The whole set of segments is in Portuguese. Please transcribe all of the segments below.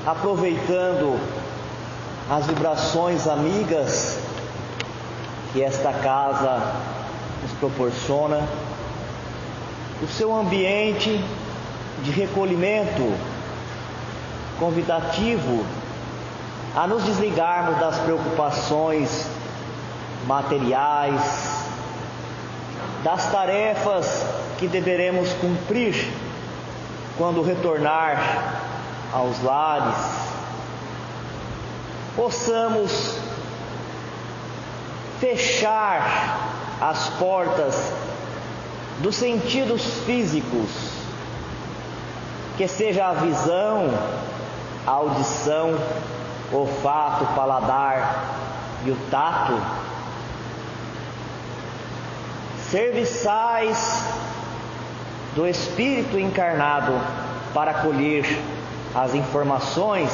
aproveitando as vibrações amigas que esta casa nos proporciona, o seu ambiente de recolhimento convidativo a nos desligarmos das preocupações materiais, das tarefas que deveremos cumprir quando retornar aos lares, possamos fechar as portas dos sentidos físicos, que seja a visão, a audição, o olfato, o paladar e o tato, serviçais do Espírito encarnado para colher as informações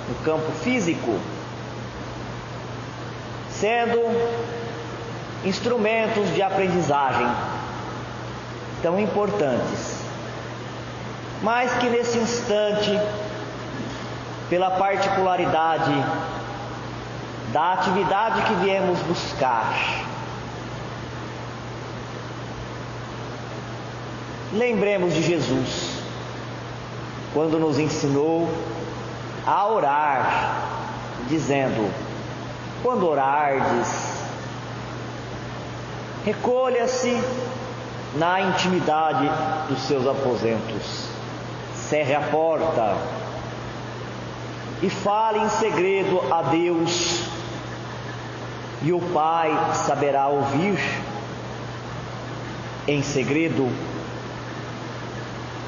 no campo físico, sendo instrumentos de aprendizagem tão importantes, mas que nesse instante, pela particularidade da atividade que viemos buscar, lembremos de Jesus, quando nos ensinou a orar, dizendo: quando orardes, recolha-se na intimidade dos seus aposentos, cerre a porta e fale em segredo a Deus, e o Pai saberá ouvir em segredo,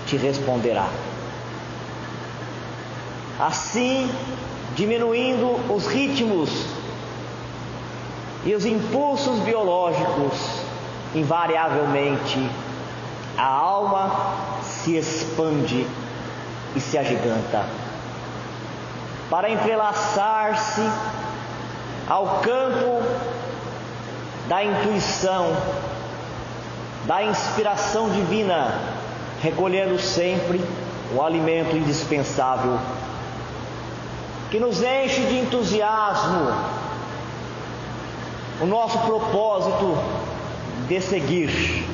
te responderá. Assim, diminuindo os ritmos e os impulsos biológicos, invariavelmente a alma se expande e se agiganta para entrelaçar-se ao campo da intuição, da inspiração divina, recolhendo sempre o alimento indispensável que nos enche de entusiasmo, o nosso propósito de seguir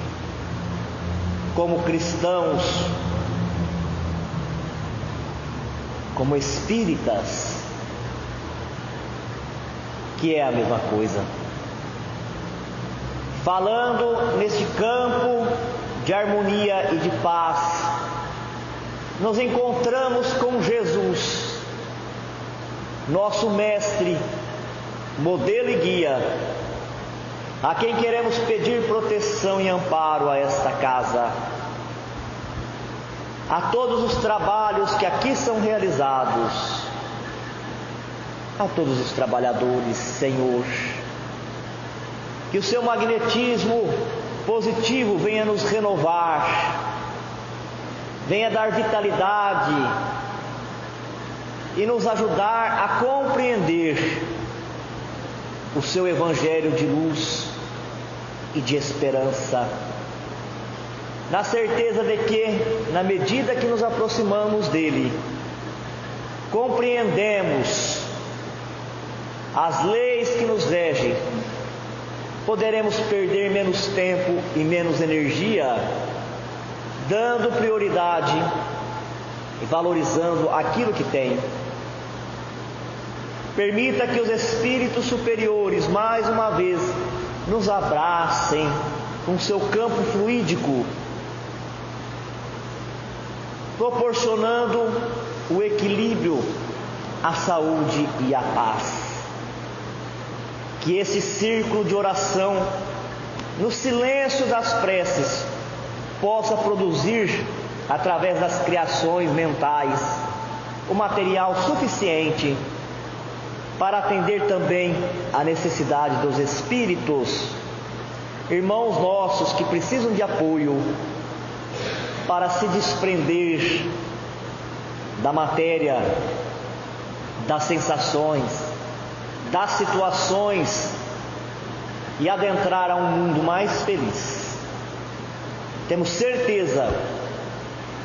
como cristãos, como espíritas, que é a mesma coisa. Falando neste campo de harmonia e de paz, nos encontramos com Jesus, nosso mestre, modelo e guia, a quem queremos pedir proteção e amparo a esta casa, a todos os trabalhos que aqui são realizados, a todos os trabalhadores, Senhor, que o seu magnetismo positivo venha nos renovar, venha dar vitalidade e nos ajudar a compreender o seu evangelho de luz e de esperança, na certeza de que, na medida que nos aproximamos dele, compreendemos as leis que nos regem, poderemos perder menos tempo e menos energia, dando prioridade e valorizando aquilo que tem. Permita que os espíritos superiores, mais uma vez, nos abracem com seu campo fluídico, proporcionando o equilíbrio, a saúde e a paz. Que esse círculo de oração, no silêncio das preces, possa produzir, através das criações mentais, o material suficiente para atender também a necessidade dos espíritos, irmãos nossos que precisam de apoio para se desprender da matéria, das sensações, das situações e adentrar a um mundo mais feliz. Temos certeza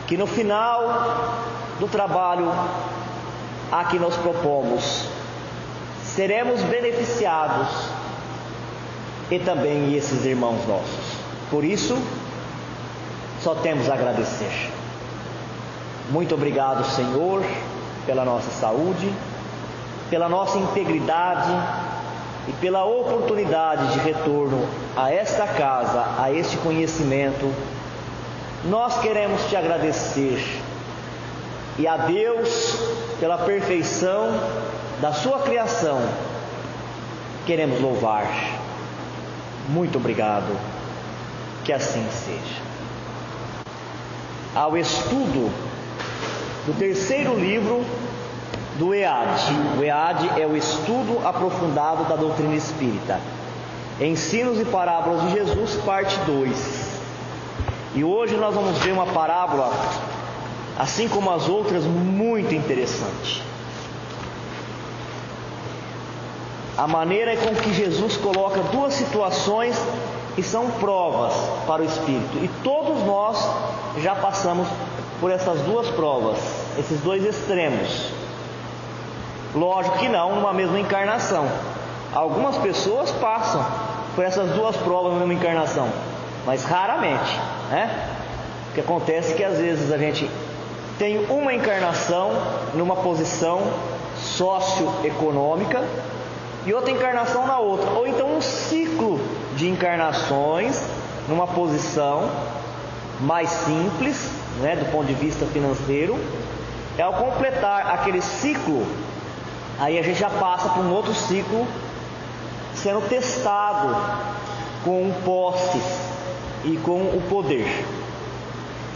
que no final do trabalho a que nos propomos, seremos beneficiados, e também esses irmãos nossos. Por isso, só temos a agradecer. Muito obrigado, Senhor, pela nossa saúde, pela nossa integridade e pela oportunidade de retorno a esta casa, a este conhecimento. Nós queremos te agradecer, e a Deus pela perfeição da sua criação queremos louvar. Muito obrigado, que assim seja. Ao estudo do terceiro livro do EAD. O EAD é o estudo aprofundado da doutrina espírita. Ensinos e parábolas de Jesus, parte 2. E hoje nós vamos ver uma parábola, assim como as outras, muito interessante. A maneira com que Jesus coloca duas situações que são provas para o espírito. E todos nós já passamos por essas duas provas, esses dois extremos. Lógico que não numa mesma encarnação. Algumas pessoas passam por essas duas provas na mesma encarnação, mas raramente, né? O que acontece é que às vezes a gente tem uma encarnação numa posição socioeconômica e outra encarnação na outra, ou então um ciclo de encarnações numa posição mais simples, né, do ponto de vista financeiro. E ao completar aquele ciclo, aí a gente já passa para um outro ciclo, sendo testado com posses e com o poder.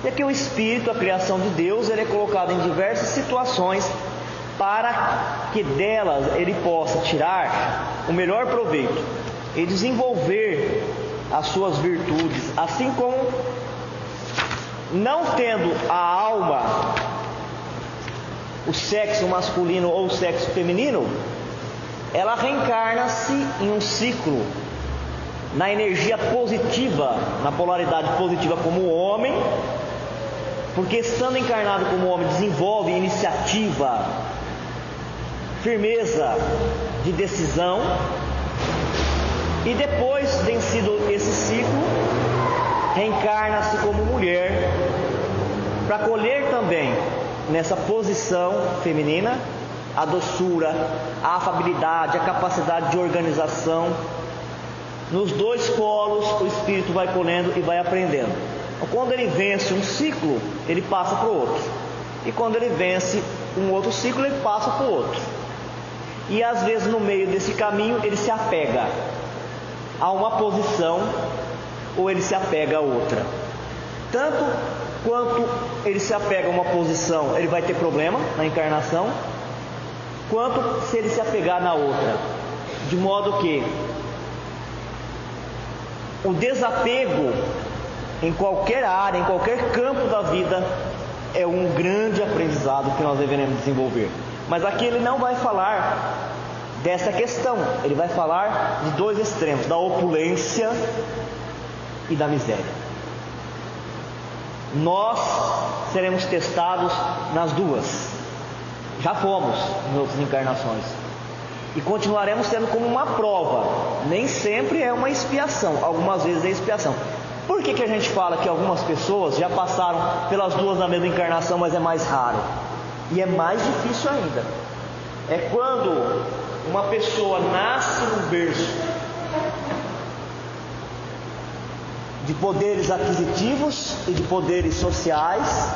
E aqui o Espírito, a criação de Deus, ele é colocado em diversas situações para que delas ele possa tirar o melhor proveito e desenvolver as suas virtudes, assim como, não tendo a alma, o sexo masculino ou o sexo feminino, ela reencarna-se em um ciclo na energia positiva, na polaridade positiva como homem, porque estando encarnado como homem desenvolve iniciativa, firmeza de decisão, e depois, vencido esse ciclo, reencarna-se como mulher para colher também nessa posição feminina a doçura, a afabilidade, a capacidade de organização. Nos dois polos o espírito vai colhendo e vai aprendendo. Então, quando ele vence um ciclo, ele passa para o outro, e quando ele vence um outro ciclo, ele passa para o outro. E às vezes no meio desse caminho ele se apega a uma posição ou ele se apega a outra. Tanto quanto ele se apega a uma posição, ele vai ter problema na encarnação, quanto se ele se apegar na outra. De modo que o desapego em qualquer área, em qualquer campo da vida, é um grande aprendizado que nós deveremos desenvolver. Mas aqui ele não vai falar dessa questão, ele vai falar de dois extremos, da opulência e da miséria. Nós seremos testados nas duas, já fomos em outras encarnações, e continuaremos sendo como uma prova. Nem sempre é uma expiação, algumas vezes é expiação. Por que a gente fala que algumas pessoas já passaram pelas duas na mesma encarnação, mas é mais raro? E é mais difícil ainda. É quando uma pessoa nasce no berço de poderes aquisitivos e de poderes sociais,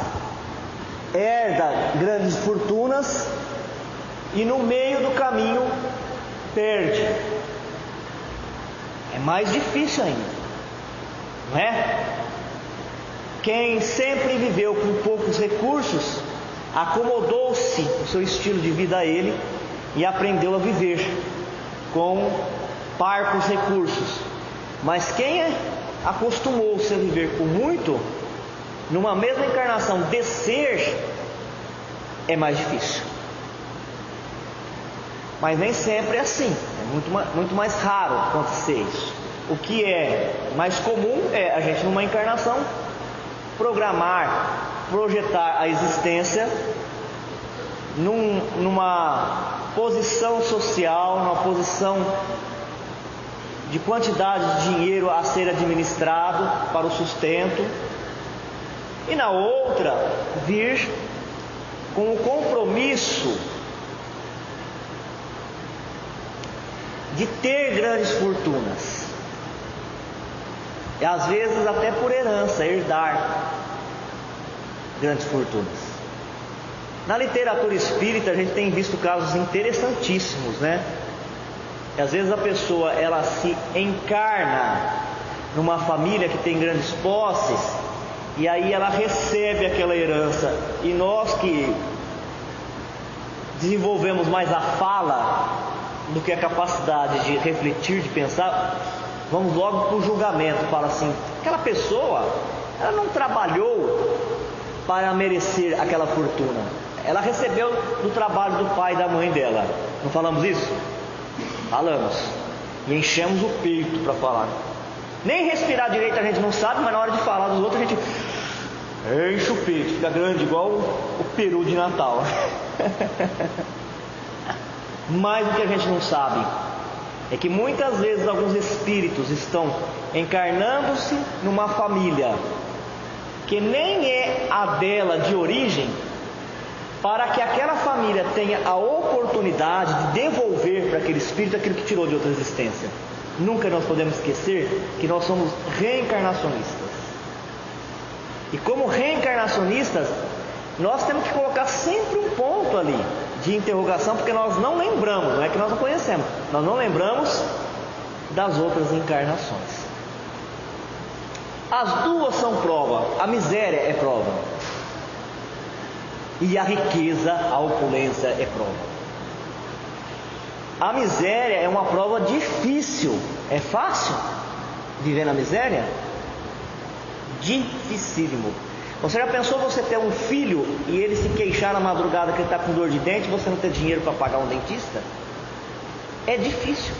herda grandes fortunas e no meio do caminho perde. É mais difícil ainda, não é? Quem sempre viveu com poucos recursos, acomodou-se o seu estilo de vida a ele e aprendeu a viver com parcos recursos. Mas quem acostumou-se a viver com muito, numa mesma encarnação descer é mais difícil. Mas nem sempre é assim, é muito mais raro acontecer isso. O que é mais comum é a gente numa encarnação projetar a existência numa posição social, numa posição de quantidade de dinheiro a ser administrado para o sustento, e na outra vir com o compromisso de ter grandes fortunas, e às vezes até por herança, herdar grandes fortunas. Na literatura espírita a gente tem visto casos interessantíssimos, né? E às vezes a pessoa ela se encarna numa família que tem grandes posses, e aí ela recebe aquela herança, e nós que desenvolvemos mais a fala do que a capacidade de refletir, de pensar, vamos logo para o julgamento. Fala assim: aquela pessoa, ela não trabalhou para merecer aquela fortuna, ela recebeu do trabalho do pai e da mãe dela. Não falamos isso? Falamos, e enchemos o peito para falar. Nem respirar direito a gente não sabe, mas na hora de falar dos outros a gente enche o peito, fica grande igual o peru de Natal. Mas o que a gente não sabe é que muitas vezes alguns espíritos estão encarnando-se numa família que nem é a dela de origem, para que aquela família tenha a oportunidade de devolver para aquele espírito aquilo que tirou de outra existência. Nunca nós podemos esquecer que nós somos reencarnacionistas. E como reencarnacionistas, nós temos que colocar sempre um ponto ali de interrogação, porque nós não lembramos, não é que nós não conhecemos, nós não lembramos das outras encarnações. As duas são prova, a miséria é prova, e a riqueza, a opulência é prova. A miséria é uma prova difícil. É fácil viver na miséria? Dificílimo. Você já pensou você ter um filho e ele se queixar na madrugada que ele está com dor de dente e você não ter dinheiro para pagar um dentista? É difícil,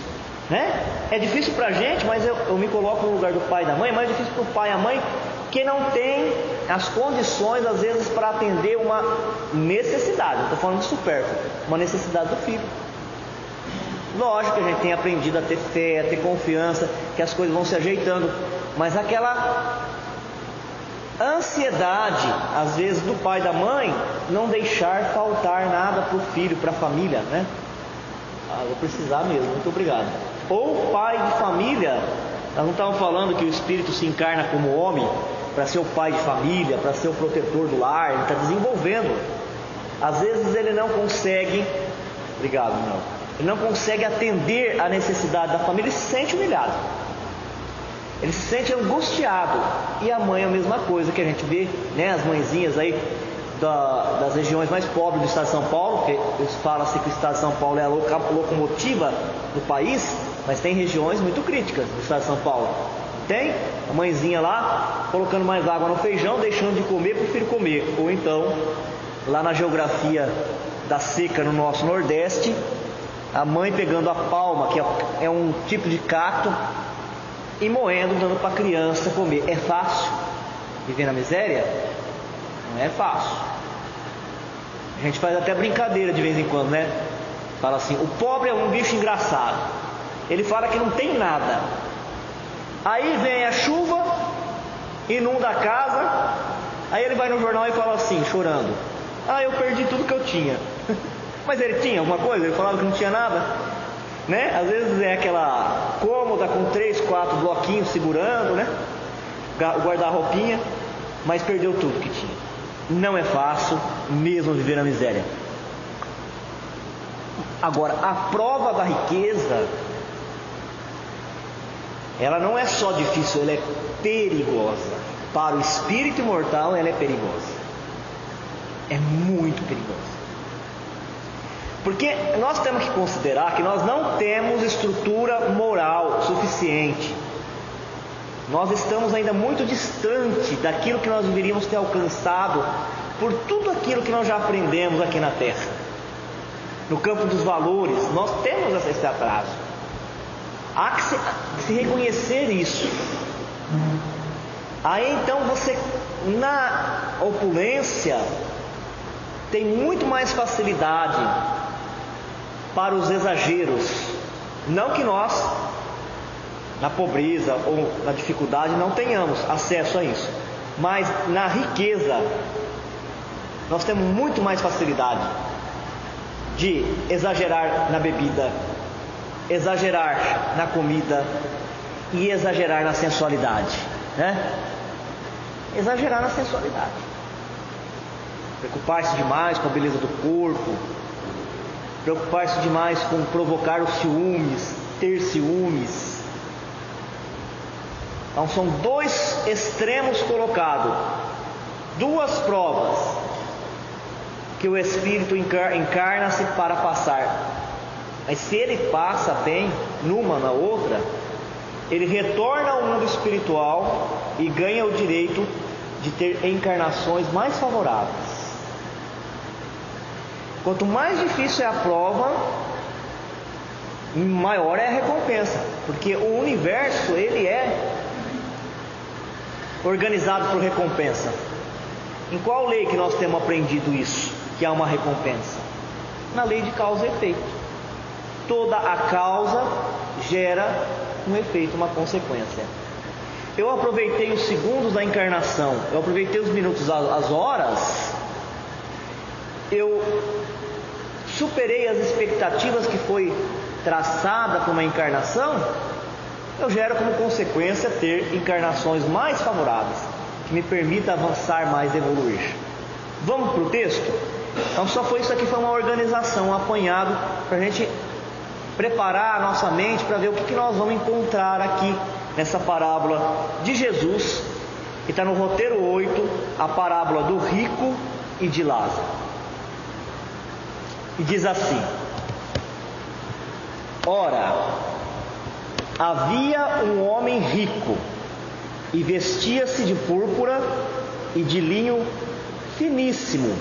né? É difícil para a gente, mas eu me coloco no lugar do pai e da mãe. Mais difícil para o pai e a mãe que não tem as condições às vezes para atender uma necessidade. Não estou falando de supérfluo, uma necessidade do filho. Lógico que a gente tem aprendido a ter fé, a ter confiança, que as coisas vão se ajeitando, mas aquela ansiedade, às vezes, do pai e da mãe, não deixar faltar nada para o filho, para a família, né? Vou precisar mesmo, muito obrigado. Ou pai de família, nós não estamos falando que o espírito se encarna como homem para ser o pai de família, para ser o protetor do lar, ele está desenvolvendo. Às vezes ele não consegue, obrigado, não. Ele não consegue atender a necessidade da família e se sente humilhado. Ele se sente angustiado. E a mãe é a mesma coisa que a gente vê, né? As mãezinhas aí das regiões mais pobres do estado de São Paulo, que eles falam assim que o estado de São Paulo é a locomotiva do país, mas tem regiões muito críticas do estado de São Paulo. Tem a mãezinha lá colocando mais água no feijão, deixando de comer para o filho comer. Ou então, lá na geografia da seca no nosso Nordeste, a mãe pegando a palma, que é um tipo de cacto, e moendo, dando para a criança comer. É fácil viver na miséria? Não é fácil. A gente faz até brincadeira de vez em quando, né? Fala assim: o pobre é um bicho engraçado. Ele fala que não tem nada. Aí vem a chuva, inunda a casa. Aí ele vai no jornal e fala assim, chorando: eu perdi tudo que eu tinha. Mas ele tinha alguma coisa? Ele falava que não tinha nada, né? Às vezes é aquela cômoda com 3, 4 bloquinhos segurando, né? O guarda-roupinha, mas perdeu tudo que tinha. Não é fácil mesmo viver na miséria. Agora, a prova da riqueza, ela não é só difícil, ela é perigosa. Para o espírito imortal, ela é perigosa. É muito perigosa. Porque nós temos que considerar que nós não temos estrutura moral suficiente. Nós estamos ainda muito distante daquilo que nós deveríamos ter alcançado por tudo aquilo que nós já aprendemos aqui na Terra. No campo dos valores, nós temos esse atraso. Há que se reconhecer isso. Aí então você, na opulência, tem muito mais facilidade para os exageros. Não que nós, na pobreza ou na dificuldade, não tenhamos acesso a isso, mas na riqueza nós temos muito mais facilidade de exagerar na bebida, exagerar na comida e exagerar na sensualidade, né? Exagerar na sensualidade, preocupar-se demais com a beleza do corpo, preocupar-se demais com provocar os ciúmes, ter ciúmes. Então são dois extremos colocados, duas provas que o Espírito encarna-se para passar. Mas se ele passa bem numa na outra, ele retorna ao mundo espiritual e ganha o direito de ter encarnações mais favoráveis. Quanto mais difícil é a prova, maior é a recompensa, porque o universo ele é organizado por recompensa. Em qual lei que nós temos aprendido isso, que há uma recompensa? Na lei de causa e efeito. Toda a causa gera um efeito, uma consequência. Eu aproveitei os segundos da encarnação, eu aproveitei os minutos, as horas, eu superei as expectativas que foi traçada para uma encarnação, eu gero como consequência ter encarnações mais favoráveis, que me permita avançar mais, evoluir. Vamos para o texto? Então só foi isso aqui, foi uma organização, um apanhado, para a gente preparar a nossa mente para ver o que nós vamos encontrar aqui nessa parábola de Jesus, que está no roteiro 8, a parábola do rico e de Lázaro. E diz assim: ora, havia um homem rico, e vestia-se de púrpura e de linho finíssimo,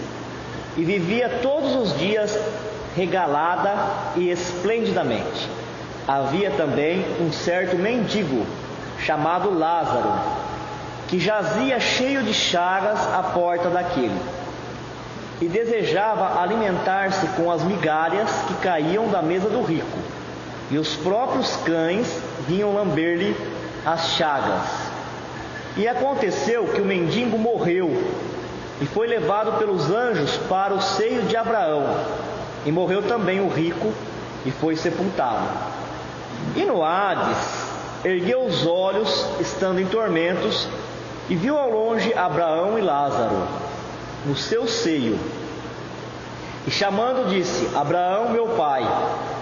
e vivia todos os dias regalada e esplendidamente. Havia também um certo mendigo, chamado Lázaro, que jazia cheio de chagas à porta daquele, e desejava alimentar-se com as migalhas que caíam da mesa do rico, e os próprios cães vinham lamber-lhe as chagas. E aconteceu que o mendigo morreu, e foi levado pelos anjos para o seio de Abraão, e morreu também o rico, e foi sepultado. E no Hades ergueu os olhos, estando em tormentos, e viu ao longe Abraão e Lázaro no seu seio. E chamando disse: Abraão, meu pai,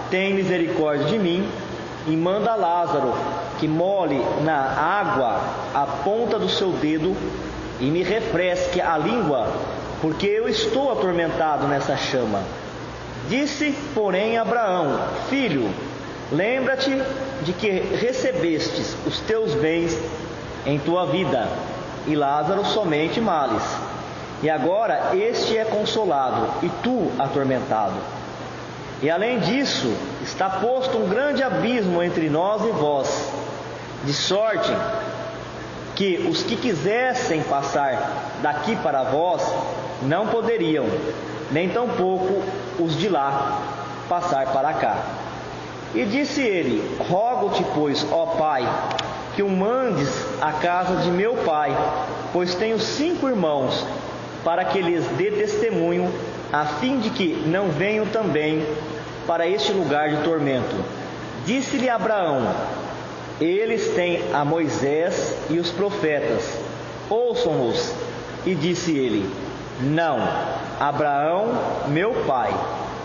tem misericórdia de mim, e manda Lázaro que molhe na água a ponta do seu dedo e me refresque a língua, porque eu estou atormentado nessa chama. Disse, porém, Abraão: Filho, lembra-te de que recebestes os teus bens em tua vida, e Lázaro somente males. E agora este é consolado, e tu atormentado. E além disso, está posto um grande abismo entre nós e vós, de sorte que os que quisessem passar daqui para vós não poderiam, nem tampouco os de lá passar para cá. E disse ele: Rogo-te, pois, ó Pai, que o mandes à casa de meu pai, pois tenho 5 irmãos, para que lhes dê testemunho, a fim de que não venham também para este lugar de tormento. Disse-lhe Abraão: Eles têm a Moisés e os profetas, ouçam-nos. E disse ele: Não, Abraão, meu pai,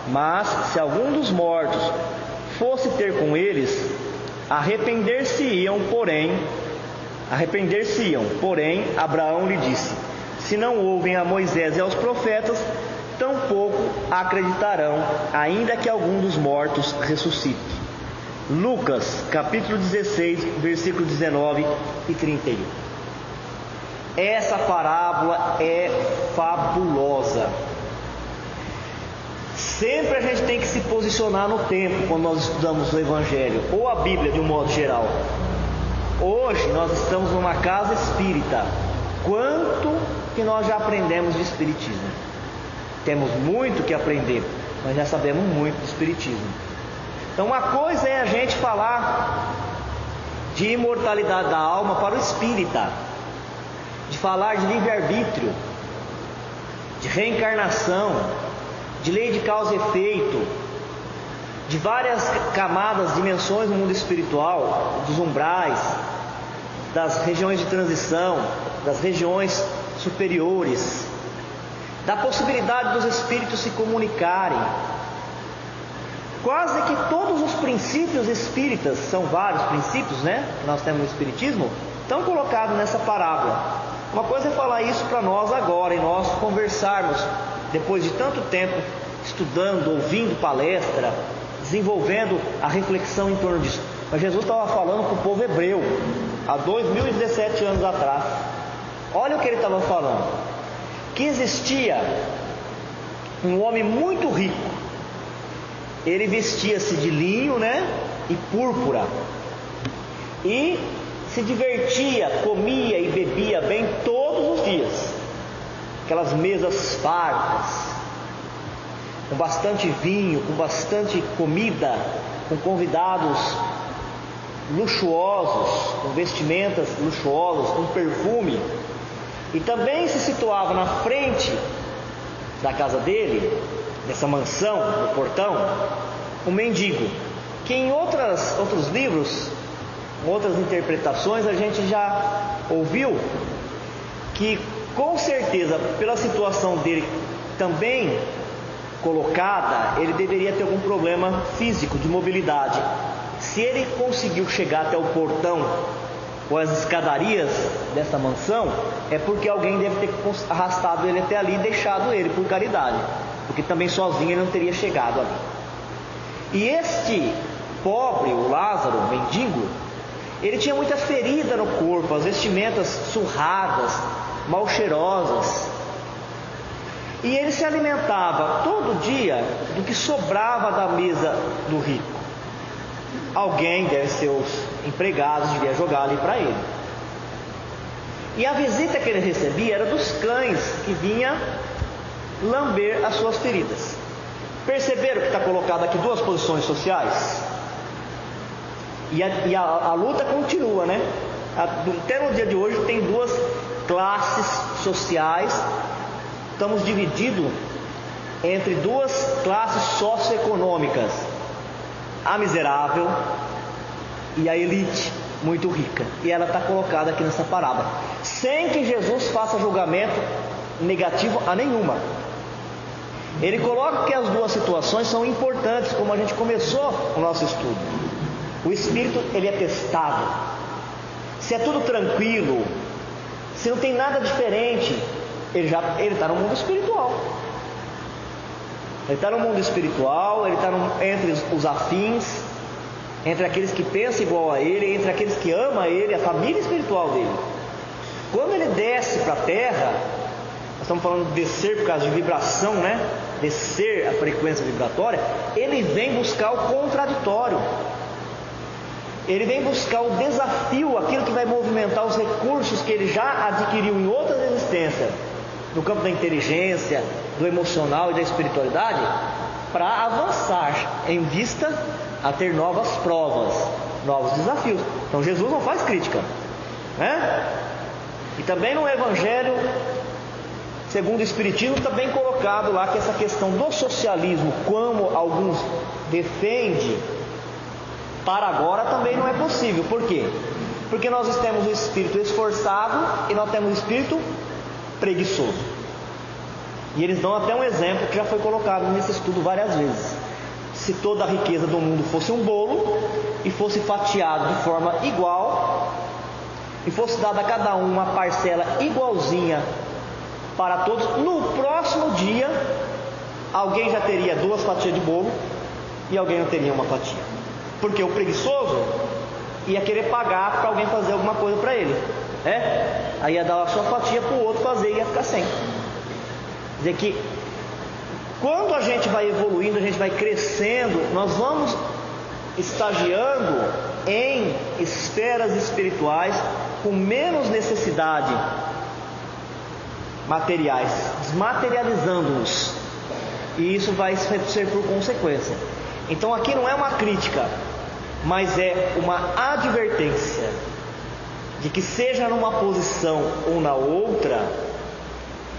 mas se algum dos mortos fosse ter com eles, arrepender-se-iam, porém, Abraão lhe disse: Se não ouvem a Moisés e aos profetas, tampouco acreditarão, ainda que algum dos mortos ressuscite. Lucas, capítulo 16, versículo 19 e 31. Essa parábola é fabulosa. Sempre a gente tem que se posicionar no tempo quando nós estudamos o Evangelho, ou a Bíblia de um modo geral. Hoje nós estamos numa casa espírita. Quanto que nós já aprendemos de espiritismo? Temos muito que aprender, mas já sabemos muito do Espiritismo. Então uma coisa é a gente falar de imortalidade da alma para o espírita, de falar de livre-arbítrio, de reencarnação, de lei de causa e efeito, de várias camadas, dimensões no mundo espiritual, dos umbrais, das regiões de transição, das regiões superiores, da possibilidade dos espíritos se comunicarem. Quase que todos os princípios espíritas, são vários princípios, né, que nós temos no Espiritismo, estão colocados nessa parábola. Uma coisa é falar isso para nós agora, e nós conversarmos, depois de tanto tempo estudando, ouvindo palestra, desenvolvendo a reflexão em torno disso. Mas Jesus estava falando com o povo hebreu, há 2017 anos atrás. Olha o que ele estava falando: que existia um homem muito rico. Ele vestia-se de linho, né, e púrpura, e se divertia, comia e bebia bem todos os dias. Aquelas mesas fartas, com bastante vinho, com bastante comida, com convidados luxuosos, com vestimentas luxuosas, com perfume. E também se situava na frente da casa dele, dessa mansão, no portão, um mendigo, que em outros livros, outras interpretações, a gente já ouviu que, com certeza, pela situação dele também colocada, ele deveria ter algum problema físico, de mobilidade. Se ele conseguiu chegar até o portão ou as escadarias dessa mansão, é porque alguém deve ter arrastado ele até ali e deixado ele por caridade, porque também sozinho ele não teria chegado ali. E este pobre, o Lázaro, o mendigo, ele tinha muita ferida no corpo, as vestimentas surradas, mal cheirosas, e ele se alimentava todo dia do que sobrava da mesa do rico. Alguém, deve ser os empregados, devia jogar ali para ele. E a visita que ele recebia era dos cães que vinham lamber as suas feridas. Perceberam que está colocado aqui duas posições sociais? E a luta continua, né? Até no dia de hoje tem duas classes sociais. Estamos divididos entre duas classes socioeconômicas: a miserável e a elite muito rica. E ela está colocada aqui nessa parábola, sem que Jesus faça julgamento negativo a nenhuma. Ele coloca que as duas situações são importantes, como a gente começou o nosso estudo. O espírito, ele é testado. Se é tudo tranquilo, se não tem nada diferente, ele está no mundo espiritual. Ele está no mundo espiritual, ele está entre os afins, entre aqueles que pensam igual a ele, entre aqueles que amam a ele, a família espiritual dele. Quando ele desce para a terra, nós estamos falando de descer por causa de vibração, né? Descer a frequência vibratória. Ele vem buscar o contraditório. Ele vem buscar o desafio, aquilo que vai movimentar os recursos que ele já adquiriu em outras existências, no campo da inteligência, do emocional e da espiritualidade, para avançar em vista a ter novas provas, novos desafios. Então Jesus não faz crítica, né? E também no Evangelho segundo o Espiritismo está bem colocado lá que essa questão do socialismo, como alguns defendem, para agora também não é possível. Por quê? Porque nós temos o espírito esforçado e nós temos o espírito preguiçoso. E eles dão até um exemplo que já foi colocado nesse estudo várias vezes. Se toda a riqueza do mundo fosse um bolo e fosse fatiado de forma igual, e fosse dada a cada um uma parcela igualzinha para todos, no próximo dia alguém já teria 2 fatias de bolo e alguém não teria uma fatia, porque o preguiçoso ia querer pagar para alguém fazer alguma coisa para ele, né? Aí ia dar a sua fatia para o outro fazer e ia ficar sem. Quer dizer que quando a gente vai evoluindo, a gente vai crescendo, nós vamos estagiando em esferas espirituais com menos necessidade materiais, desmaterializando-nos, e isso vai ser por consequência. Então aqui não é uma crítica, mas é uma advertência de que, seja numa posição ou na outra,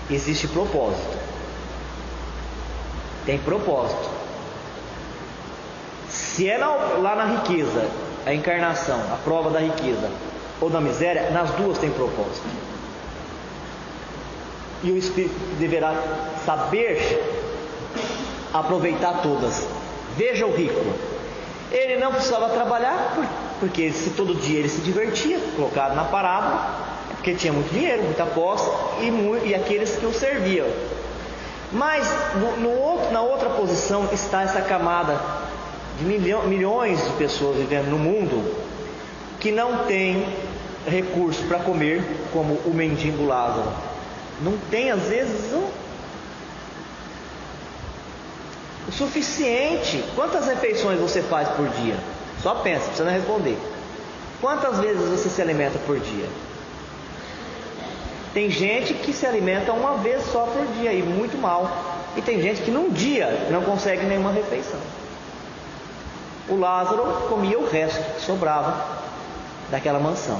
existe propósito. Tem propósito. Se é lá na riqueza, a encarnação, a prova da riqueza ou da miséria, nas duas tem propósito. E o espírito deverá saber aproveitar todas. Veja o rico. Ele não precisava trabalhar, porque se todo dia ele se divertia, colocado na parábola, porque tinha muito dinheiro, muita posse e aqueles que o serviam. Mas na outra posição está essa camada de milhões de pessoas vivendo no mundo que não tem recurso para comer, como o mendigo Lázaro. Não tem, às vezes, o suficiente. Quantas refeições você faz por dia? Só pensa, precisa responder. Quantas vezes você se alimenta por dia? Tem gente que se alimenta uma vez só por dia, e muito mal. E tem gente que num dia não consegue nenhuma refeição. O Lázaro comia o resto que sobrava daquela mansão.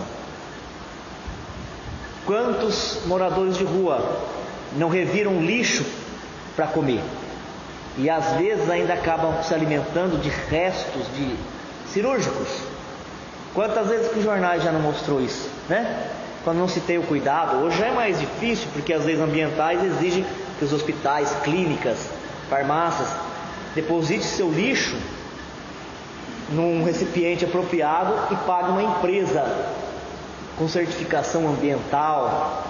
Quantos moradores de rua não reviram lixo para comer? E às vezes ainda acabam se alimentando de restos de cirúrgicos. Quantas vezes que os jornais já não mostrou isso, né? Quando não se tem o cuidado, hoje já é mais difícil, porque as leis ambientais exigem que os hospitais, clínicas, farmácias depositem seu lixo num recipiente apropriado e pague uma empresa com certificação ambiental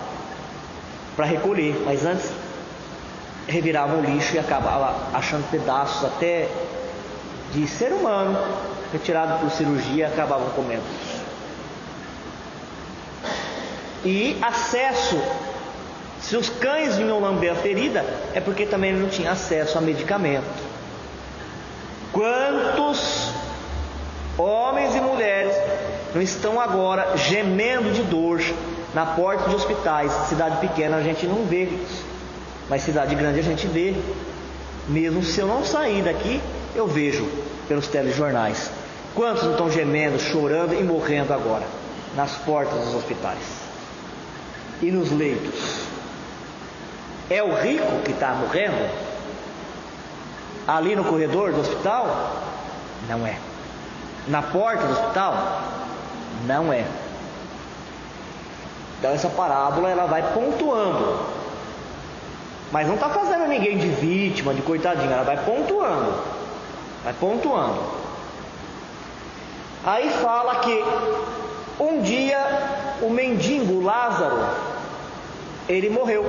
para recolher. Mas antes reviravam o lixo e acabavam achando pedaços até de ser humano retirado por cirurgia, acabavam comendo. E acesso, se os cães vinham lamber a ferida, é porque também não tinha acesso a medicamento. Quantos homens e mulheres não estão agora gemendo de dor na porta de hospitais? Cidade pequena a gente não vê isso, mas cidade grande a gente vê. Mesmo se eu não sair daqui, eu vejo pelos telejornais. Quantos não estão gemendo, chorando e morrendo agora nas portas dos hospitais e nos leitos? É o rico que está morrendo ali no corredor do hospital? Não é. Na porta do hospital? Não é. Então essa parábola ela vai pontuando, mas não está fazendo ninguém de vítima, de coitadinho. Ela vai pontuando, vai pontuando. Aí fala que um dia o mendigo Lázaro, ele morreu,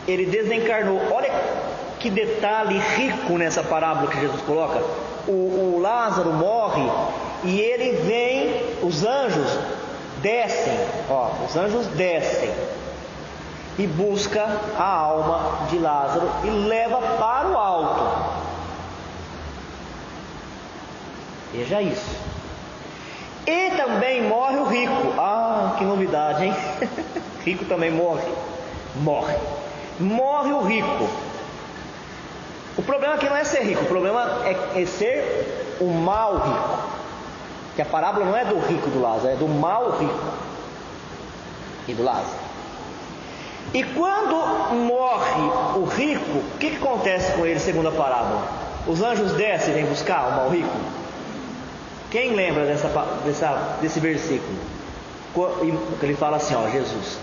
ele desencarnou. Olha que detalhe rico nessa parábola que Jesus coloca. O Lázaro morre e ele vem, os anjos descem, os anjos descem e busca a alma de Lázaro e leva para o alto. Veja isso. E também morre o rico. Ah, que novidade, hein? Rico também morre. Morre o rico. O problema aqui não é ser rico, o problema é ser o mau rico. Que a parábola não é do rico do Lázaro, é do mau rico e do Lázaro. E quando morre o rico, o que acontece com ele segundo a parábola? Os anjos descem e vêm buscar o mau rico? Quem lembra desse versículo? Que ele fala assim, Jesus.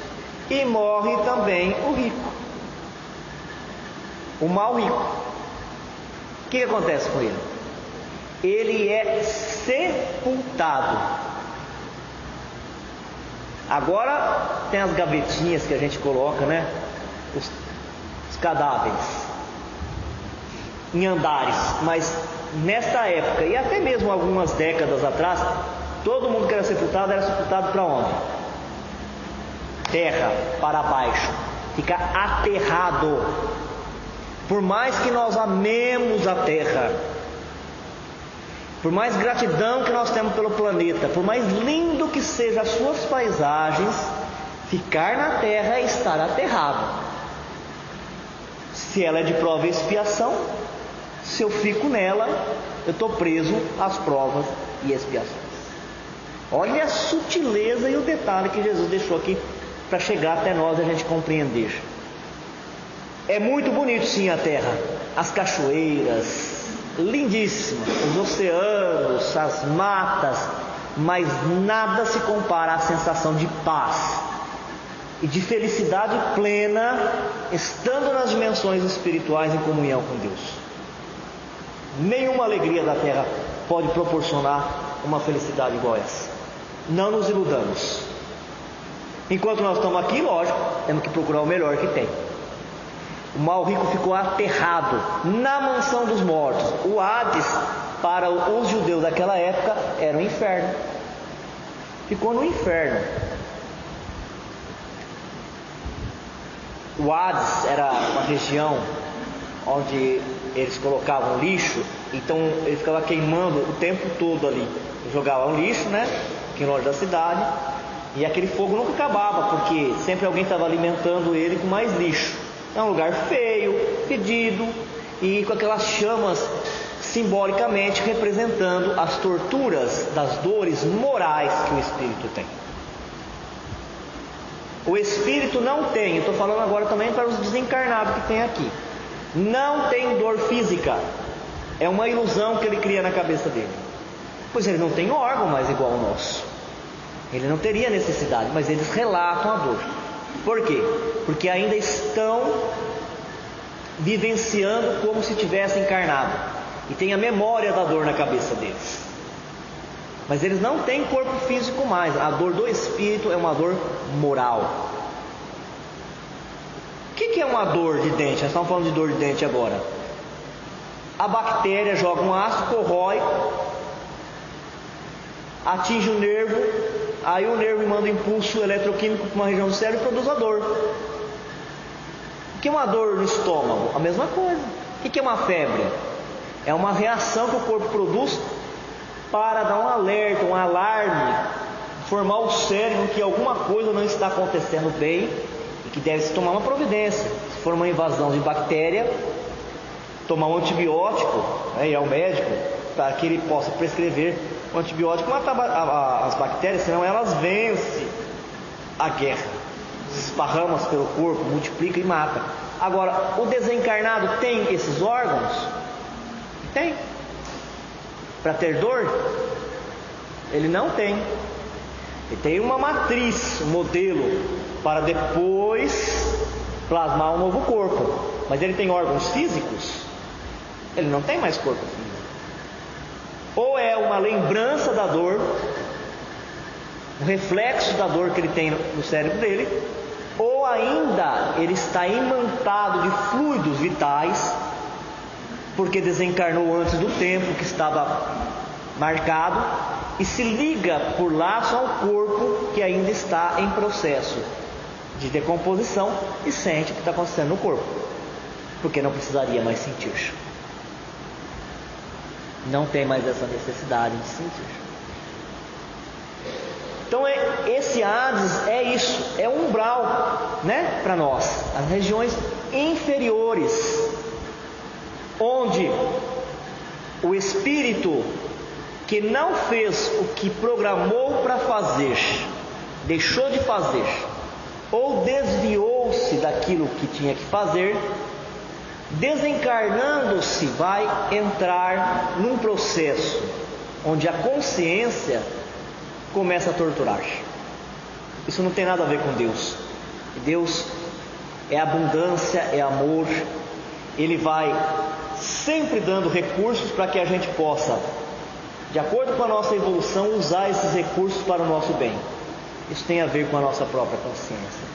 E morre também o rico, o mau rico. O que acontece com ele? Ele é sepultado. Agora tem as gavetinhas que a gente coloca, né? Os cadáveres em andares. Mas nesta época, e até mesmo algumas décadas atrás, todo mundo que era sepultado para onde? Terra, para baixo. Fica aterrado. Por mais que nós amemos a terra, por mais gratidão que nós temos pelo planeta, por mais lindo que sejam as suas paisagens, ficar na terra é estar aterrado. Se ela é de prova e expiação, se eu fico nela, eu estou preso às provas e expiações. Olha a sutileza e o detalhe que Jesus deixou aqui para chegar até nós e a gente compreender. É muito bonito sim a terra, as cachoeiras, lindíssimas, os oceanos, as matas, mas nada se compara à sensação de paz e de felicidade plena estando nas dimensões espirituais em comunhão com Deus. Nenhuma alegria da terra pode proporcionar uma felicidade igual a essa. Não nos iludamos. Enquanto nós estamos aqui, lógico, temos que procurar o melhor que tem. O mau rico ficou aterrado na mansão dos mortos. O Hades, para os judeus daquela época, era um inferno. Ficou no inferno. O Hades era uma região onde eles colocavam lixo, então ele ficava queimando o tempo todo ali. Jogavam lixo, aqui longe da cidade, e aquele fogo nunca acabava, porque sempre alguém estava alimentando ele com mais lixo. É um lugar feio, fedido, e com aquelas chamas simbolicamente representando as torturas das dores morais que o espírito tem. O espírito não tem, estou falando agora também para os desencarnados que tem aqui, não tem dor física. É uma ilusão que ele cria na cabeça dele, pois ele não tem órgão mais igual ao nosso. Ele não teria necessidade, mas eles relatam a dor. Por quê? Porque ainda estão vivenciando como se tivesse encarnado e tem a memória da dor na cabeça deles. Mas eles não têm corpo físico mais. A dor do espírito é uma dor moral. O que é uma dor de dente? Nós estamos falando de dor de dente agora. A bactéria joga um ácido, corrói, atinge o nervo, aí o nervo manda um impulso eletroquímico para uma região do cérebro e produz a dor. O que é uma dor no estômago? A mesma coisa. O que é uma febre? É uma reação que o corpo produz para dar um alerta, um alarme, informar o cérebro que alguma coisa não está acontecendo bem e que deve se tomar uma providência. Se for uma invasão de bactéria, tomar um antibiótico, ir ao médico para que ele possa prescrever um antibiótico, matar as bactérias, senão elas vencem a guerra, se esparramam pelo corpo, multiplicam e matam. Agora, o desencarnado tem esses órgãos? Tem. Para ter dor? Ele não tem. Ele tem uma matriz, um modelo, para depois plasmar um novo corpo. Mas ele tem órgãos físicos? Ele não tem mais corpo físico. Ou é uma lembrança da dor, um reflexo da dor que ele tem no cérebro dele, ou ainda ele está imantado de fluidos vitais, porque desencarnou antes do tempo que estava marcado, e se liga por laço ao corpo que ainda está em processo de decomposição e sente o que está acontecendo no corpo, porque não precisaria mais sentir. Não tem mais essa necessidade de sentir. Então esse Hades é isso, é um umbral, para nós, as regiões inferiores, onde o espírito que não fez o que programou para fazer, deixou de fazer, ou desviou-se daquilo que tinha que fazer, desencarnando-se, vai entrar num processo onde a consciência começa a torturar. Isso não tem nada a ver com Deus. Deus é abundância, é amor. Ele vai sempre dando recursos para que a gente possa, de acordo com a nossa evolução, usar esses recursos para o nosso bem. Isso tem a ver com a nossa própria consciência.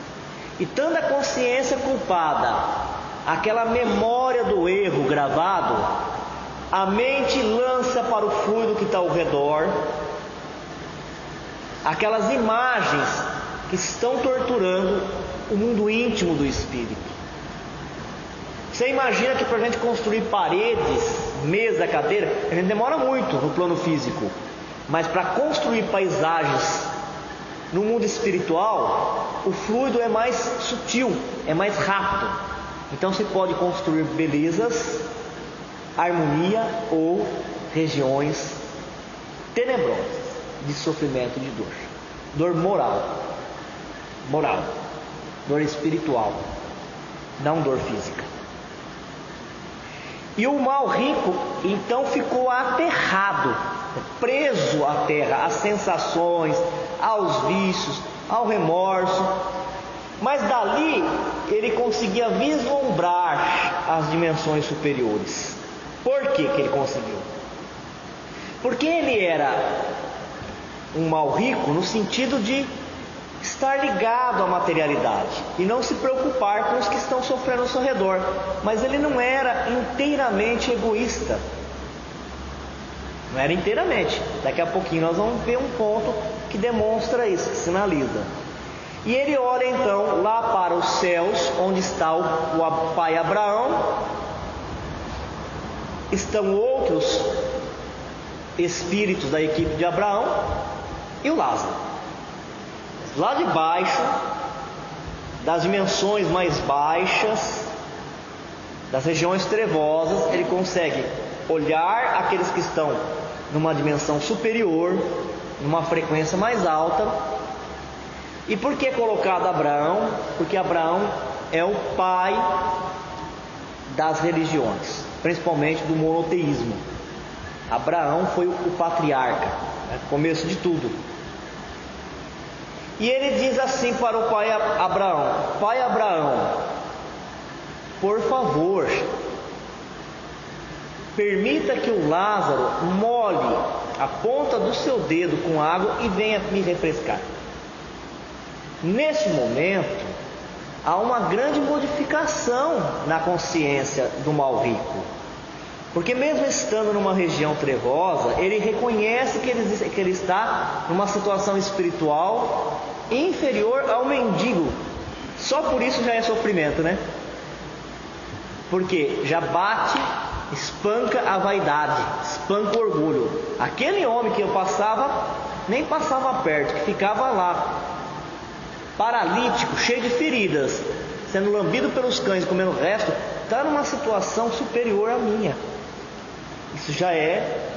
E tanto a consciência culpada, aquela memória do erro gravado, a mente lança para o fluido que está ao redor aquelas imagens que estão torturando o mundo íntimo do espírito. Você imagina que para a gente construir paredes, mesa, cadeira, a gente demora muito no plano físico, mas para construir paisagens no mundo espiritual, o fluido é mais sutil, é mais rápido. Então se pode construir belezas, harmonia ou regiões tenebrosas de sofrimento e de dor. Dor moral, dor espiritual, não dor física. E o mal rico então ficou aterrado, preso à terra, às sensações, aos vícios, ao remorso. Mas dali ele conseguia vislumbrar as dimensões superiores. Por que ele conseguiu? Porque ele era um mal rico no sentido de estar ligado à materialidade e não se preocupar com os que estão sofrendo ao seu redor. Mas ele não era inteiramente egoísta. Não era inteiramente. Daqui a pouquinho nós vamos ver um ponto que demonstra isso, que sinaliza. E ele olha então lá para os céus, onde está o pai Abraão. Estão outros espíritos da equipe de Abraão e o Lázaro. Lá de baixo, das dimensões mais baixas, das regiões trevosas, ele consegue olhar aqueles que estão numa dimensão superior, numa frequência mais alta. E por que colocado Abraão? Porque Abraão é o pai das religiões, principalmente do monoteísmo. Abraão foi o patriarca, começo de tudo. E ele diz assim para o pai Abraão: Pai Abraão, por favor, permita que o Lázaro molhe a ponta do seu dedo com água e venha me refrescar. Nesse momento, há uma grande modificação na consciência do mal rico. Porque mesmo estando numa região trevosa, ele reconhece que ele está numa situação espiritual inferior ao mendigo. Só por isso já é sofrimento, né? Porque já bate, espanca a vaidade, espanca o orgulho. Aquele homem que eu passava, nem passava perto, que ficava lá, paralítico, cheio de feridas, sendo lambido pelos cães, comendo o resto, está numa situação superior à minha. Isso já é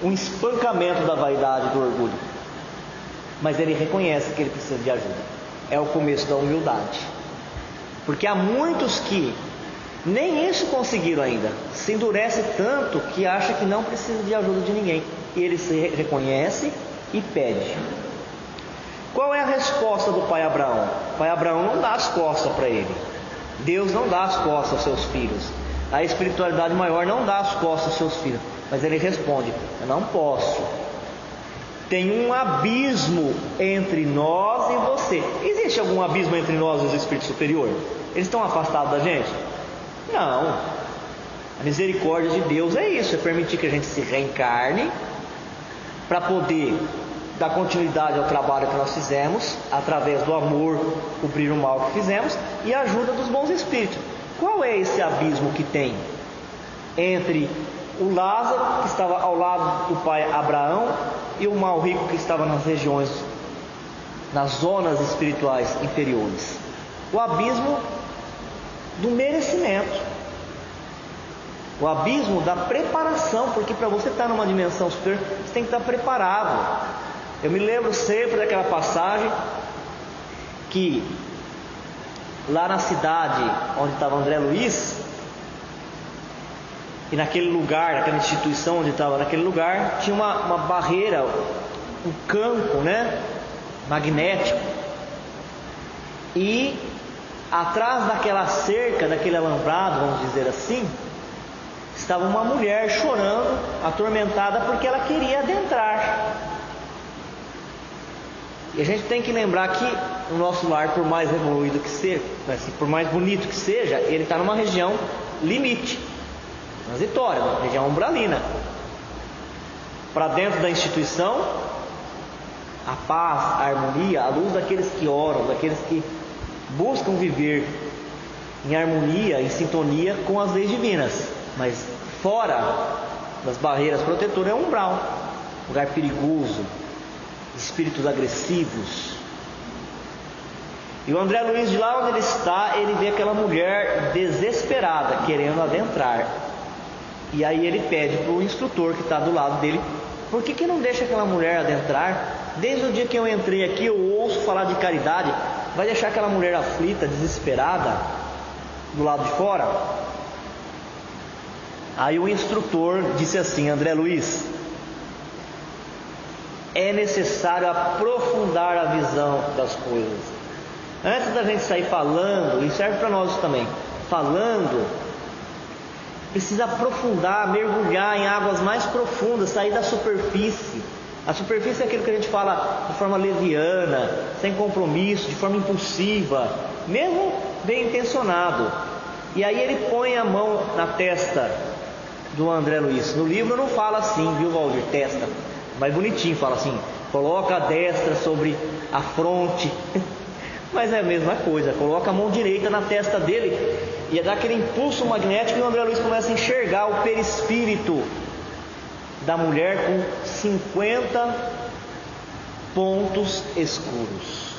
um espancamento da vaidade, do orgulho. Mas ele reconhece que ele precisa de ajuda. É o começo da humildade. Porque há muitos que nem isso conseguiram ainda. Se endurece tanto que acha que não precisa de ajuda de ninguém. E ele se reconhece e pede. Qual é a resposta do pai Abraão? O pai Abraão não dá as costas para ele. Deus não dá as costas aos seus filhos. A espiritualidade maior não dá as costas aos seus filhos. Mas ele responde: eu não posso. Tem um abismo entre nós e você. Existe algum abismo entre nós e os espíritos superiores? Eles estão afastados da gente? Não. A misericórdia de Deus é isso, é permitir que a gente se reencarne para poder dar continuidade ao trabalho que nós fizemos, através do amor, cobrir o mal que fizemos e a ajuda dos bons espíritos. Qual é esse abismo que tem entre o Lázaro, que estava ao lado do pai Abraão, e o mal rico que estava nas regiões, nas zonas espirituais inferiores? O abismo do merecimento, o abismo da preparação, porque para você estar numa dimensão superior, você tem que estar preparado. Eu me lembro sempre daquela passagem que lá na cidade onde estava André Luiz, e naquele lugar, naquela instituição onde estava, naquele lugar, tinha uma barreira, um campo, né, magnético, e atrás daquela cerca, daquele alambrado, vamos dizer assim, estava uma mulher chorando, atormentada, porque ela queria adentrar. E a gente tem que lembrar que o nosso lar, por mais evoluído que seja, assim, por mais bonito que seja, ele está numa região limite, transitória, uma região umbralina. Para dentro da instituição, a paz, a harmonia, a luz daqueles que oram, daqueles que buscam viver em harmonia, em sintonia com as leis divinas. Mas fora das barreiras protetoras é um umbral, lugar perigoso, espíritos agressivos. E o André Luiz, de lá onde ele está, ele vê aquela mulher desesperada, querendo adentrar. E aí ele pede para o instrutor que está do lado dele: por que não deixa aquela mulher adentrar? Desde o dia que eu entrei aqui, eu ouço falar de caridade. Vai deixar aquela mulher aflita, desesperada, do lado de fora? Aí o instrutor disse assim: André Luiz, é necessário aprofundar a visão das coisas. Antes da gente sair falando, e serve para nós também, falando, precisa aprofundar, mergulhar em águas mais profundas, sair da superfície. A superfície é aquilo que a gente fala de forma leviana, sem compromisso, de forma impulsiva, mesmo bem intencionado. E aí ele põe a mão na testa do André Luiz. No livro não fala assim, viu, Valdir? Testa, mas bonitinho, fala assim: coloca a destra sobre a fronte. Mas é a mesma coisa, coloca a mão direita na testa dele e dá aquele impulso magnético, e o André Luiz começa a enxergar o perispírito da mulher com 50 pontos escuros.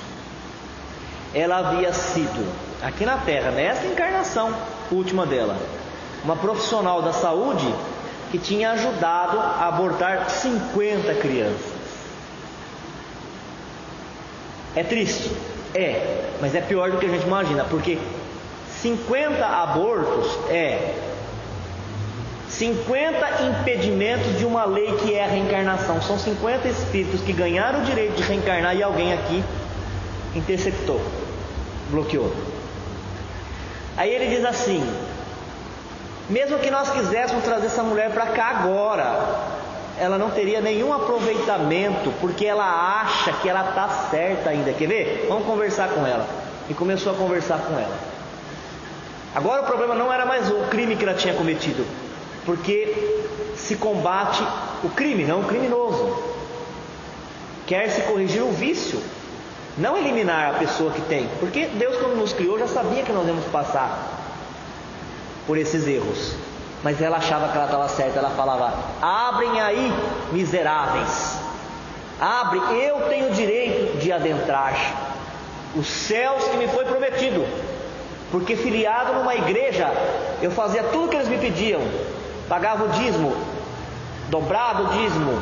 Ela havia sido, aqui na Terra, nessa encarnação última dela, uma profissional da saúde que tinha ajudado a abortar 50 crianças. É triste? É, mas é pior do que a gente imagina, porque 50 abortos é 50 impedimentos de uma lei que é a reencarnação. São 50 espíritos que ganharam o direito de reencarnar e alguém aqui interceptou, bloqueou. Aí ele diz assim: mesmo que nós quiséssemos trazer essa mulher para cá agora, ela não teria nenhum aproveitamento, porque ela acha que ela está certa ainda. Quer ver? Vamos conversar com ela. E começou a conversar com ela. Agora o problema não era mais o crime que ela tinha cometido, porque se combate o crime, não o criminoso. Quer-se corrigir o vício, não eliminar a pessoa que tem, porque Deus, quando nos criou, já sabia que nós íamos passar por esses erros. Mas ela achava que ela estava certa. Ela falava: abrem aí, miseráveis, abre, eu tenho o direito de adentrar os céus que me foi prometido, porque filiado numa igreja, eu fazia tudo que eles me pediam, pagava o dízimo, dobrado o dízimo,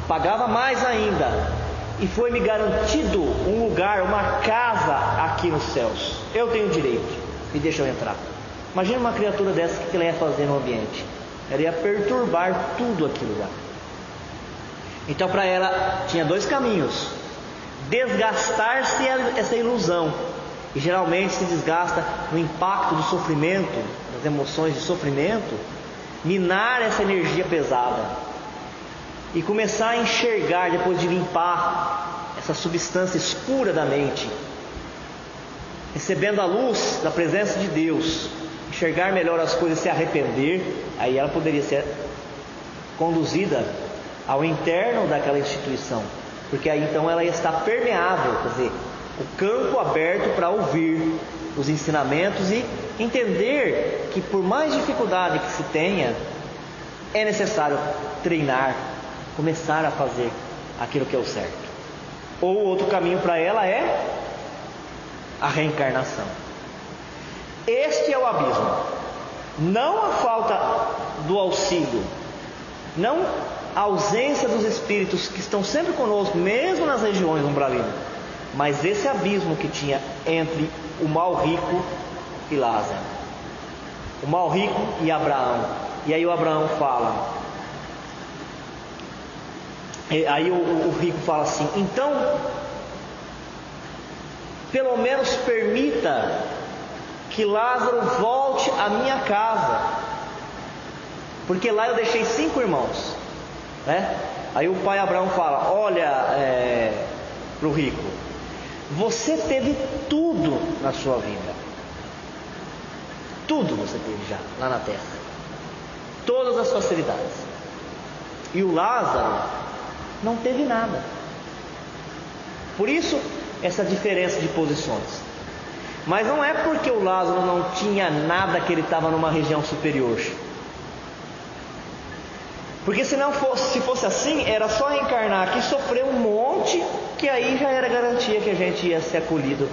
pagava mais ainda, e foi-me garantido um lugar, uma casa aqui nos céus. Eu tenho direito, me deixam entrar. Imagina uma criatura dessa, o que ela ia fazer no ambiente? Ela ia perturbar tudo aquilo lá. Então para ela tinha dois caminhos: desgastar-se essa ilusão, e geralmente se desgasta no impacto do sofrimento, das emoções de sofrimento, minar essa energia pesada e começar a enxergar, depois de limpar essa substância escura da mente, recebendo a luz da presença de Deus, enxergar melhor as coisas, se arrepender. Aí ela poderia ser conduzida ao interno daquela instituição, porque aí então ela ia estar permeável, quer dizer, o campo aberto para ouvir os ensinamentos e entender que, por mais dificuldade que se tenha, é necessário treinar, começar a fazer aquilo que é o certo. Ou outro caminho para ela é a reencarnação. Este é o abismo. Não a falta do auxílio, não a ausência dos espíritos que estão sempre conosco, mesmo nas regiões umbralinas, mas esse abismo que tinha entre o mal rico e Lázaro, o mal rico e Abraão. E aí o Abraão fala, aí o rico fala assim: então, pelo menos permita que Lázaro volte à minha casa, porque lá eu deixei 5 irmãos, né? Aí o pai Abraão fala: olha, para o rico, você teve tudo na sua vida, tudo você teve já lá na terra, todas as facilidades, e o Lázaro não teve nada. Por isso essa diferença de posições. Mas não é porque o Lázaro não tinha nada que ele estava numa região superior. Porque se fosse assim, era só reencarnar aqui, sofrer um monte, que aí já era garantia que a gente ia ser acolhido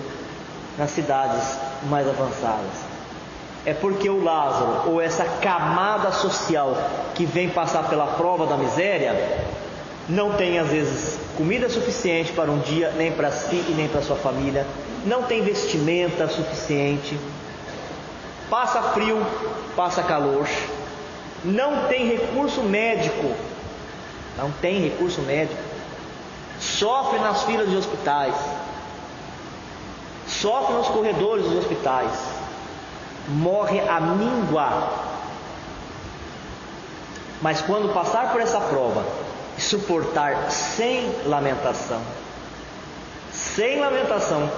nas cidades mais avançadas. É porque o Lázaro, ou essa camada social que vem passar pela prova da miséria, não tem às vezes comida suficiente para um dia, nem para si e nem para sua família, não tem vestimenta suficiente, passa frio, passa calor, não tem recurso médico, sofre nas filas de hospitais, sofre nos corredores dos hospitais, morre à míngua. Mas quando passar por essa prova e suportar sem lamentação,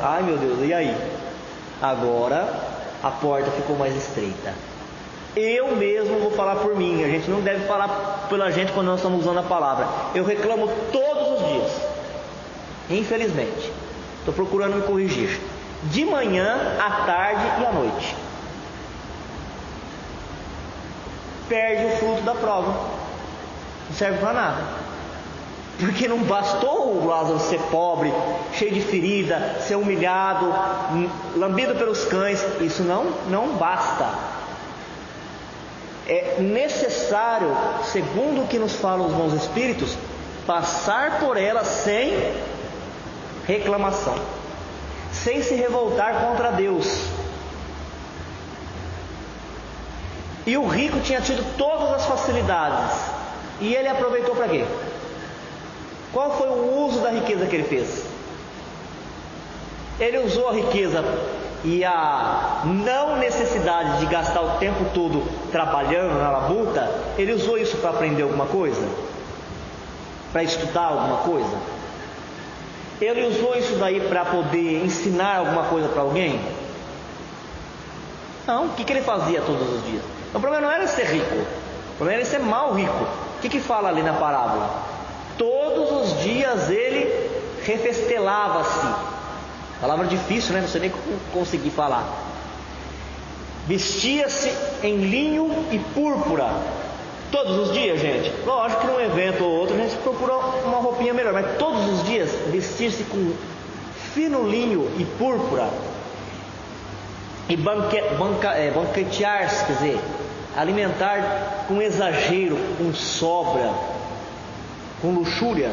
ai meu Deus, e aí? Agora a porta ficou mais estreita. Eu mesmo vou falar por mim, a gente não deve falar pela gente quando nós estamos usando a palavra. Eu reclamo todos os dias, infelizmente. Estou procurando me corrigir, de manhã, à tarde e à noite. Perde o fruto da prova, não serve para nada, porque não bastou o Lázaro ser pobre, cheio de ferida, ser humilhado, lambido pelos cães. Isso não basta. É necessário, segundo o que nos falam os bons espíritos, passar por ela sem reclamação, sem se revoltar contra Deus. E o rico tinha tido todas as facilidades, e ele aproveitou para quê? Qual foi o uso da riqueza que ele fez? Ele usou a riqueza e a não necessidade de gastar o tempo todo trabalhando na labuta, ele usou isso para aprender alguma coisa? Para estudar alguma coisa? Ele usou isso daí para poder ensinar alguma coisa para alguém? Não. O que ele fazia todos os dias? O problema não era ser rico, o problema era ser mal rico. O que fala ali na parábola? Todos os dias ele refestelava-se. Palavra difícil, né? Não sei nem conseguir falar. Vestia-se em linho e púrpura. Todos os dias, gente. Lógico que num evento ou outro a gente procura uma roupinha melhor, mas todos os dias vestir-se com fino linho e púrpura. E banquetear-se, quer dizer, alimentar com exagero, com sobra, com luxúria.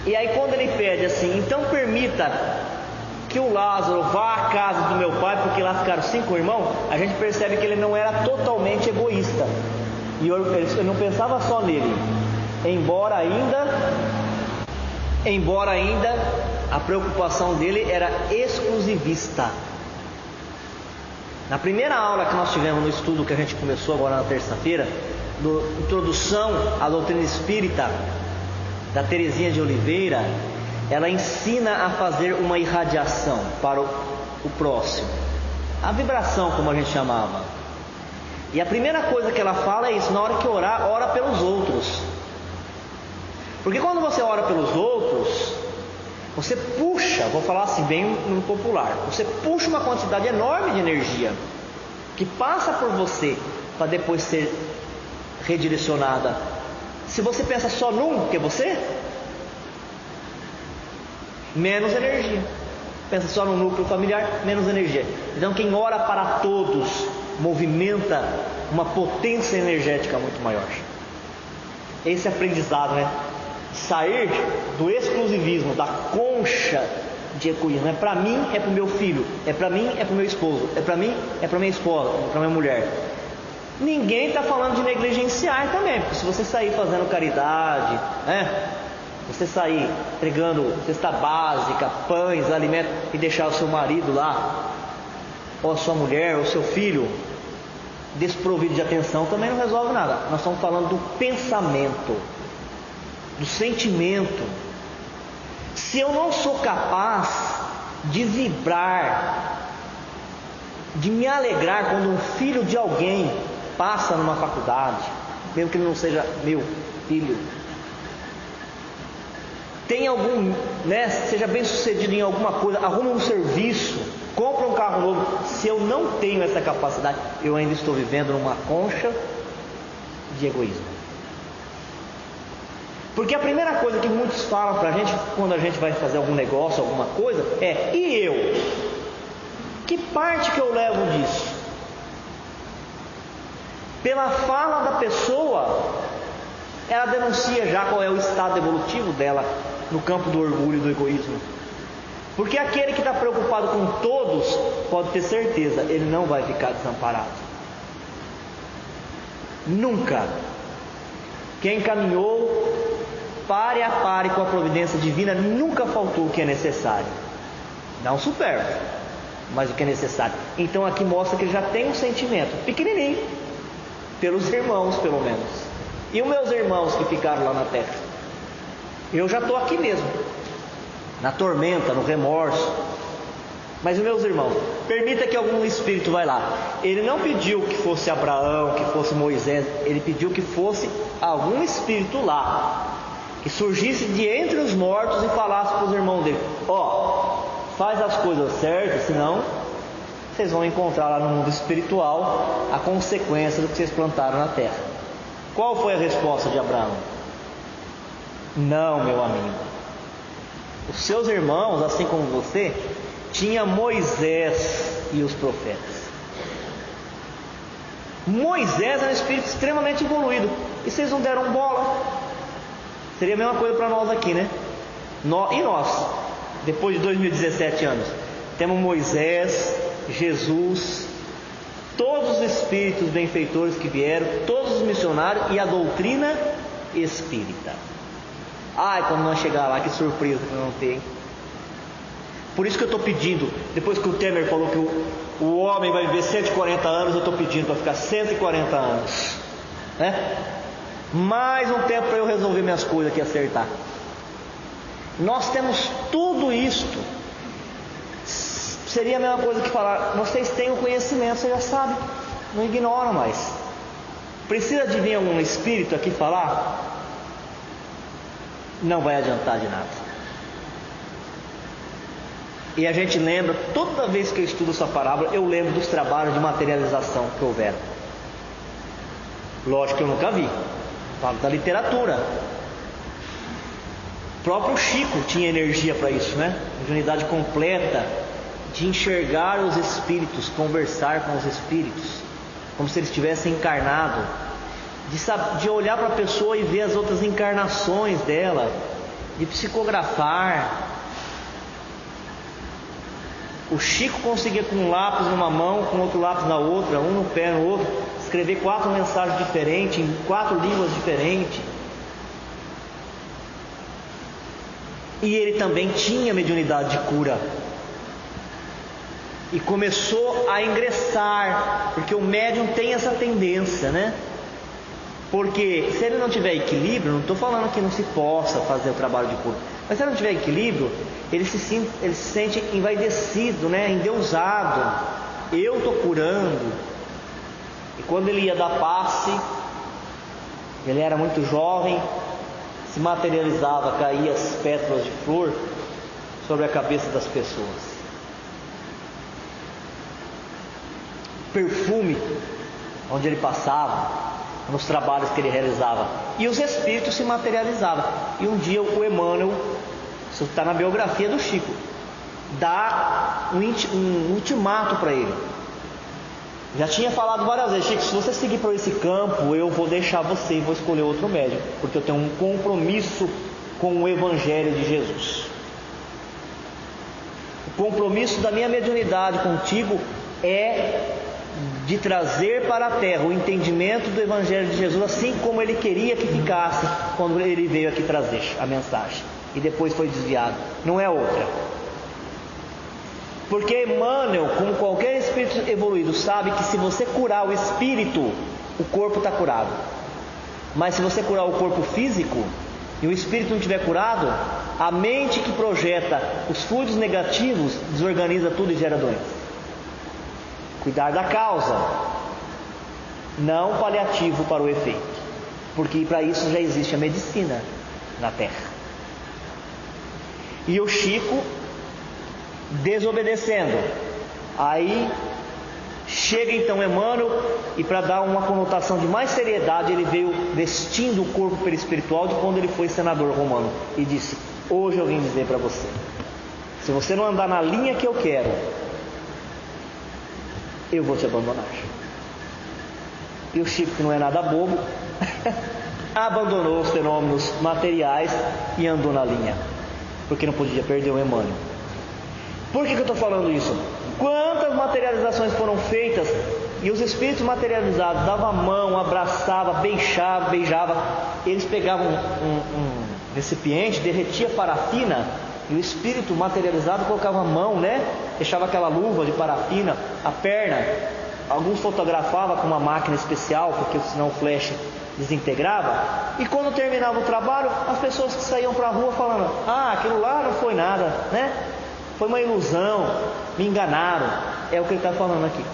E aí quando ele pede assim, então permita que o Lázaro vá à casa do meu pai, porque lá ficaram 5 irmãos, a gente percebe que ele não era totalmente egoísta, e ele não pensava só nele, embora ainda a preocupação dele era exclusivista. Na primeira aula que nós tivemos no estudo que a gente começou agora na terça-feira, Introdução à Doutrina Espírita, da Teresinha de Oliveira, ela ensina a fazer uma irradiação para o próximo, a vibração, como a gente chamava. E a primeira coisa que ela fala é isso: na hora que orar, ora pelos outros. Porque quando você ora pelos outros, você puxa, vou falar assim bem no popular, você puxa uma quantidade enorme de energia que passa por você para depois ser redirecionada. Se você pensa só num, que é você, menos energia. Pensa só no núcleo familiar, menos energia. Então quem ora para todos movimenta uma potência energética muito maior. Esse aprendizado, né? Sair do exclusivismo, da concha de egoísmo. É para mim, é para o meu filho, é para mim, é para o meu esposo, é para mim, é para minha esposa, é para minha mulher. Ninguém está falando de negligenciar também, porque se você sair fazendo caridade, né? Você sair entregando cesta básica, pães, alimentos, e deixar o seu marido lá, ou a sua mulher, ou o seu filho desprovido de atenção, também não resolve nada. Nós estamos falando do pensamento, do sentimento. Se eu não sou capaz de vibrar, de me alegrar quando um filho de alguém passa numa faculdade, mesmo que ele não seja meu filho, tem algum, né, seja bem sucedido em alguma coisa, arrume um serviço, compra um carro novo. Se eu não tenho essa capacidade, eu ainda estou vivendo numa concha de egoísmo. Porque a primeira coisa que muitos falam para a gente quando a gente vai fazer algum negócio, alguma coisa, é: e eu? Que parte que eu levo disso? Pela fala da pessoa, ela denuncia já qual é o estado evolutivo dela no campo do orgulho e do egoísmo. Porque aquele que está preocupado com todos, pode ter certeza, ele não vai ficar desamparado. Nunca. Quem caminhou pare a pare com a providência divina, nunca faltou o que é necessário. Não supérfluo, mas o que é necessário. Então aqui mostra que ele já tem um sentimento pequenininho, pelos irmãos pelo menos. E os meus irmãos que ficaram lá na terra? Eu já estou aqui mesmo, na tormenta, no remorso. Mas os meus irmãos, permita que algum espírito vá lá. Ele não pediu que fosse Abraão, que fosse Moisés. Ele pediu que fosse algum espírito lá, que surgisse de entre os mortos e falasse para os irmãos dele: ó, faz as coisas certas, senão vocês vão encontrar lá no mundo espiritual a consequência do que vocês plantaram na terra. Qual foi a resposta de Abraão? Não, meu amigo. Os seus irmãos, assim como você, tinha Moisés e os profetas. Moisés é um espírito extremamente evoluído, e vocês não deram bola. Seria a mesma coisa para nós aqui, né? E nós, depois de 2017 anos, temos Moisés, Jesus, todos os espíritos benfeitores que vieram, todos os missionários e a doutrina espírita. Ai, quando nós chegar lá, que surpresa que nós vamos ter, hein? Por isso que eu estou pedindo, depois que o Temer falou que o homem vai viver 140 anos, eu estou pedindo para ficar 140 anos, né? Mais um tempo para eu resolver minhas coisas aqui, acertar. Nós temos tudo isto. Seria a mesma coisa que falar: vocês têm o conhecimento, vocês já sabem, não ignoram mais. Precisa de vir algum espírito aqui falar? Não vai adiantar de nada. E a gente lembra, toda vez que eu estudo essa parábola, eu lembro dos trabalhos de materialização que houveram. Lógico que eu nunca vi, falo da literatura. O próprio Chico tinha energia para isso, né? Mediunidade completa, de enxergar os espíritos, conversar com os espíritos, como se eles tivessem encarnado, de olhar para a pessoa e ver as outras encarnações dela, de psicografar. O Chico conseguia, com um lápis numa mão, com outro lápis na outra, um no pé no outro, escrever 4 mensagens diferentes, em 4 línguas diferentes. E ele também tinha mediunidade de cura. E começou a ingressar, porque o médium tem essa tendência, né? Porque se ele não tiver equilíbrio, não estou falando que não se possa fazer o trabalho de cura, mas se ele não tiver equilíbrio, ele se sente envaidecido, né? Endeusado. Eu estou curando. E quando ele ia dar passe, ele era muito jovem, se materializava, caía as pétalas de flor sobre a cabeça das pessoas. Perfume onde ele passava, nos trabalhos que ele realizava, e os espíritos se materializavam. E um dia o Emmanuel, isso está na biografia do Chico, dá um ultimato para ele. Já tinha falado várias vezes: Chico, se você seguir por esse campo, eu vou deixar você e vou escolher outro médium, porque eu tenho um compromisso com o Evangelho de Jesus. O compromisso da minha mediunidade contigo é de trazer para a terra o entendimento do Evangelho de Jesus, assim como ele queria que ficasse quando ele veio aqui trazer a mensagem, e depois foi desviado. Não é outra. Porque Emmanuel, como qualquer espírito evoluído, sabe que se você curar o espírito, o corpo está curado. Mas se você curar o corpo físico e o espírito não estiver curado, a mente que projeta os fluidos negativos desorganiza tudo e gera doença. Cuidar da causa, não paliativo para o efeito, porque para isso já existe a medicina na Terra. E o Chico desobedecendo, aí Chega então Emmanuel, e para dar uma conotação de mais seriedade, ele veio vestindo o corpo perispiritual de quando ele foi senador romano, e disse: hoje eu vim dizer para você, se você não andar na linha que eu quero, eu vou te abandonar. E o Chico, que não é nada bobo, abandonou os fenômenos materiais e andou na linha, porque não podia perder o Emmanuel. Por que eu estou falando isso? Quantas materializações foram feitas e os espíritos materializados davam a mão, abraçava, beijava. Eles pegavam um recipiente, derretia parafina, e o espírito materializado colocava a mão, deixava aquela luva de parafina, a perna. Alguns fotografavam com uma máquina especial, porque senão o flash desintegrava. E quando terminava o trabalho, as pessoas que saíam para a rua falando: aquilo lá não foi nada, foi uma ilusão, me enganaram. É o que ele está falando aqui.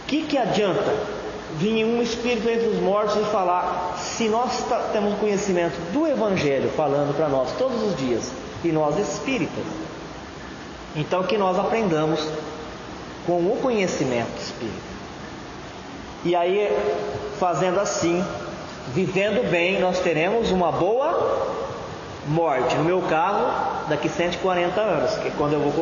O que adianta vir um espírito entre os mortos e falar, se nós temos conhecimento do Evangelho falando para nós todos os dias, e nós espíritas, então que nós aprendamos com o conhecimento espírita. E aí, fazendo assim, vivendo bem, nós teremos uma boa morte. No meu caso, daqui 140 anos, que é quando eu vou